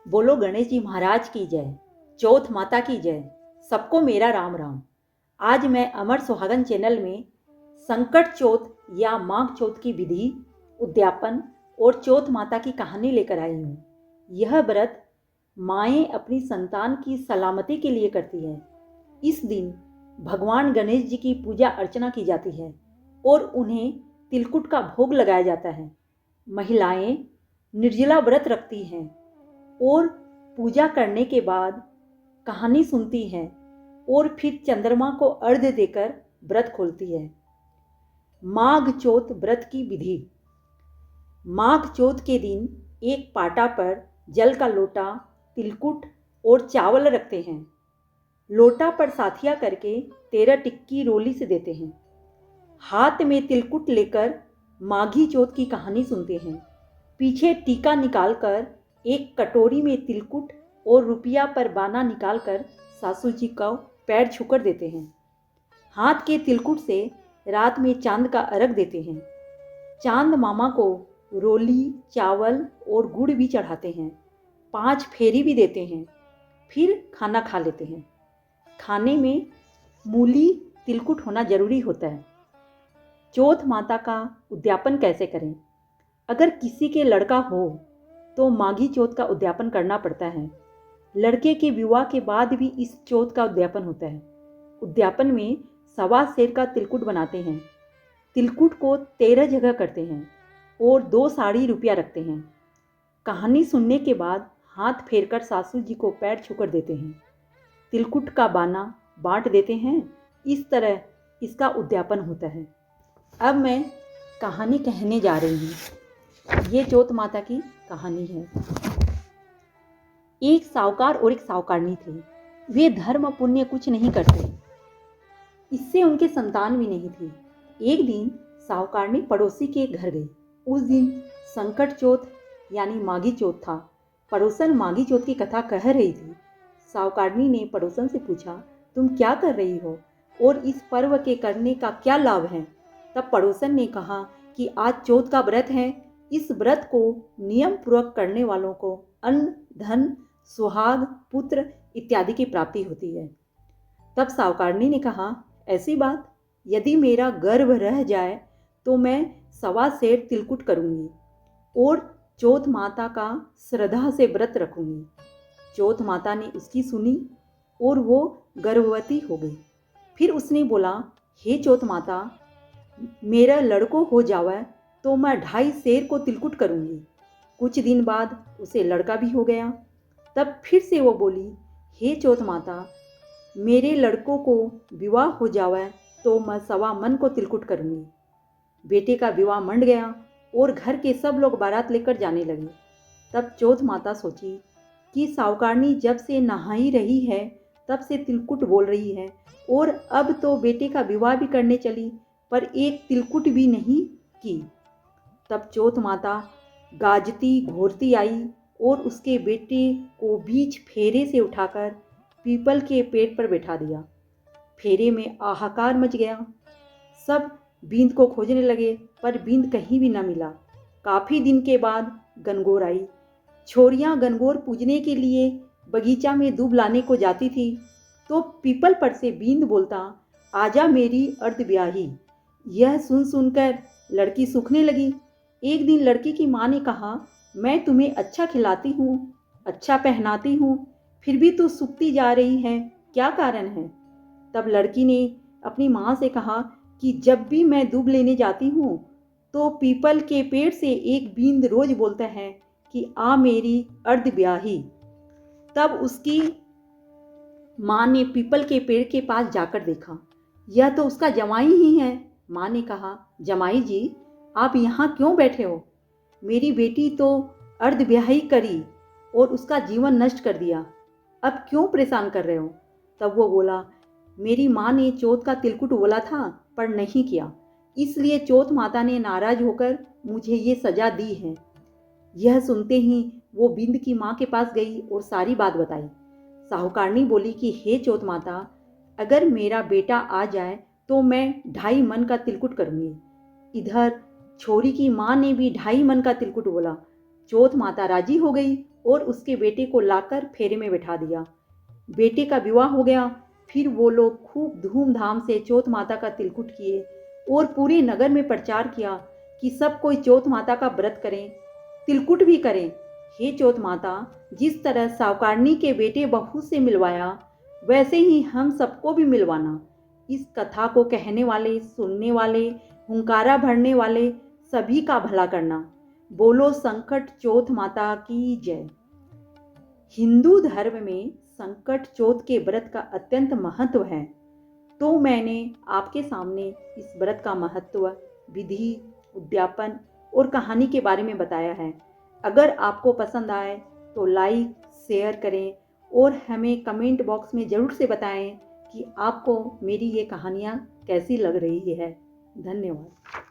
बोलो गणेश जी महाराज की जय। चौथ माता की जय। सबको मेरा राम राम। आज मैं अमर सुहागन चैनल में संकट चौथ या माघ चौथ की विधि, उद्यापन और चौथ माता की कहानी लेकर आई हूँ। यह व्रत माएँ अपनी संतान की सलामती के लिए करती है। इस दिन भगवान गणेश जी की पूजा अर्चना की जाती है और उन्हें तिलकुट का भोग लगाया जाता है। महिलाएं निर्जला व्रत रखती हैं और पूजा करने के बाद कहानी सुनती हैं और फिर चंद्रमा को अर्घ्य देकर व्रत खोलती है। माघ चौथ व्रत की विधि। माघ चौथ के दिन एक पाटा पर जल का लोटा, तिलकुट और चावल रखते हैं। लोटा पर साथिया करके 13 टिक्की रोली से देते हैं। हाथ में तिलकुट लेकर माघी चौथ की कहानी सुनते हैं। पीछे टीका निकालकर एक कटोरी में तिलकुट और रुपया पर बाना निकालकर सासू जी का पैर छूकर देते हैं। हाथ के तिलकुट से रात में चांद का अर्घ देते हैं। चांद मामा को रोली, चावल और गुड़ भी चढ़ाते हैं। 5 फेरी भी देते हैं। फिर खाना खा लेते हैं। खाने में मूली, तिलकुट होना जरूरी होता है। चौथ माता का उद्यापन कैसे करें? अगर किसी के लड़का हो तो माघी चौथ का उद्यापन करना पड़ता है। लड़के के विवाह के बाद भी इस चौथ का उद्यापन होता है। उद्यापन में 1.25 सेर का तिलकुट बनाते हैं। तिलकुट को 13 जगह करते हैं और 2 साड़ी रुपया रखते हैं। कहानी सुनने के बाद हाथ फेरकर सासू जी को पैर छूकर देते हैं। तिलकुट का बाना बांट देते हैं। इस तरह इसका उद्यापन होता है। अब मैं कहानी कहने जा रही हूँ। ये चौथ माता की कहानी है। एक साहूकार और एक साहूकारनी थे। वे धर्म पुण्य कुछ नहीं करते, इससे उनके संतान भी नहीं थी। एक दिन साहूकारनी पड़ोसी के घर गई। उस दिन संकट चौथ यानी माघी चौथ था। पड़ोसन माघी चौथ की कथा कह रही थी। साहूकारनी ने पड़ोसन से पूछा, तुम क्या कर रही हो और इस पर्व के करने का क्या लाभ है? तब पड़ोसन ने कहा कि आज चौथ का व्रत है। इस व्रत को नियम पूर्वक करने वालों को अन्न, धन, सुहाग, पुत्र इत्यादि की प्राप्ति होती है। तब साहूकारनी ने कहा, ऐसी बात, यदि मेरा गर्भ रह जाए तो मैं 1.25 सेर तिलकुट करूंगी और चौथ माता का श्रद्धा से व्रत रखूंगी। चौथ माता ने उसकी सुनी और वो गर्भवती हो गई। फिर उसने बोला, हे चौथ माता, मेरा लड़को हो जावे तो मैं 2.5 सेर को तिलकुट करूंगी। कुछ दिन बाद उसे लड़का भी हो गया। तब फिर से वो बोली, हे चौथ माता, मेरे लड़कों को विवाह हो जावे तो मैं 1.25 मन को तिलकुट करूंगी। बेटे का विवाह मंड गया और घर के सब लोग बारात लेकर जाने लगे। तब चौथ माता सोची कि साहूकारनी जब से नहाई रही है तब से तिलकुट बोल रही है और अब तो बेटे का विवाह भी करने चली, पर एक तिलकुट भी नहीं की। तब चौथ माता गाजती घोरती आई और उसके बेटे को बीच फेरे से उठाकर पीपल के पेड़ पर बैठा दिया। फेरे में हाहाकार मच गया। सब बींद को खोजने लगे, पर बींद कहीं भी न मिला। काफ़ी दिन के बाद गनगौर आई। छोरियां गनगौर पूजने के लिए बगीचा में दूब लाने को जाती थी तो पीपल पर से बींद बोलता, आजा मेरी अर्ध ब्याही। यह सुन सुनकर लड़की सूखने लगी। एक दिन लड़की की माँ ने कहा, मैं तुम्हें अच्छा खिलाती हूँ, अच्छा पहनाती हूँ, फिर भी तू सूखती जा रही है, क्या कारण है? तब लड़की ने अपनी माँ से कहा कि जब भी मैं दूब लेने जाती हूँ तो पीपल के पेड़ से एक बींद रोज बोलता है कि आ मेरी अर्ध ब्याही। तब उसकी माँ ने पीपल के पेड़ के पास जाकर देखा, यह तो उसका जमाई ही है। माँ ने कहा, जमाई जी, आप यहाँ क्यों बैठे हो? मेरी बेटी तो अर्ध ब्याही करी और उसका जीवन नष्ट कर दिया, अब क्यों परेशान कर रहे हो? तब वो बोला, मेरी माँ ने चौथ का तिलकुट बोला था पर नहीं किया, इसलिए चौथ माता ने नाराज होकर मुझे ये सजा दी है। यह सुनते ही वो बिंद की माँ के पास गई और सारी बात बताई। साहूकारनी बोली कि हे चौथ माता, अगर मेरा बेटा आ जाए तो मैं 2.5 मन का तिलकुट करूंगी। इधर छोरी की माँ ने भी 2.5 मन का तिलकुट बोला। चौथ माता राजी हो गई और उसके बेटे को लाकर फेरे में बैठा दिया। बेटे का विवाह हो गया। फिर वो लोग खूब धूमधाम से चौथ माता का तिलकुट किए और पूरे नगर में प्रचार किया कि सब कोई चौथ माता का व्रत करें, तिलकुट भी करें। हे चौथ माता, जिस तरह सावकारनी के बेटे बहू से मिलवाया, वैसे ही हम सबको भी मिलवाना। इस कथा को कहने वाले, सुनने वाले, हुंकारा भरने वाले सभी का भला करना। बोलो संकट चौथ माता की जय। हिंदू धर्म में संकट चौथ के व्रत का अत्यंत महत्व है, तो मैंने आपके सामने इस व्रत का महत्व, विधि, उद्यापन और कहानी के बारे में बताया है। अगर आपको पसंद आए तो लाइक, शेयर करें और हमें कमेंट बॉक्स में ज़रूर से बताएं कि आपको मेरी ये कहानियाँ कैसी लग रही है। धन्यवाद।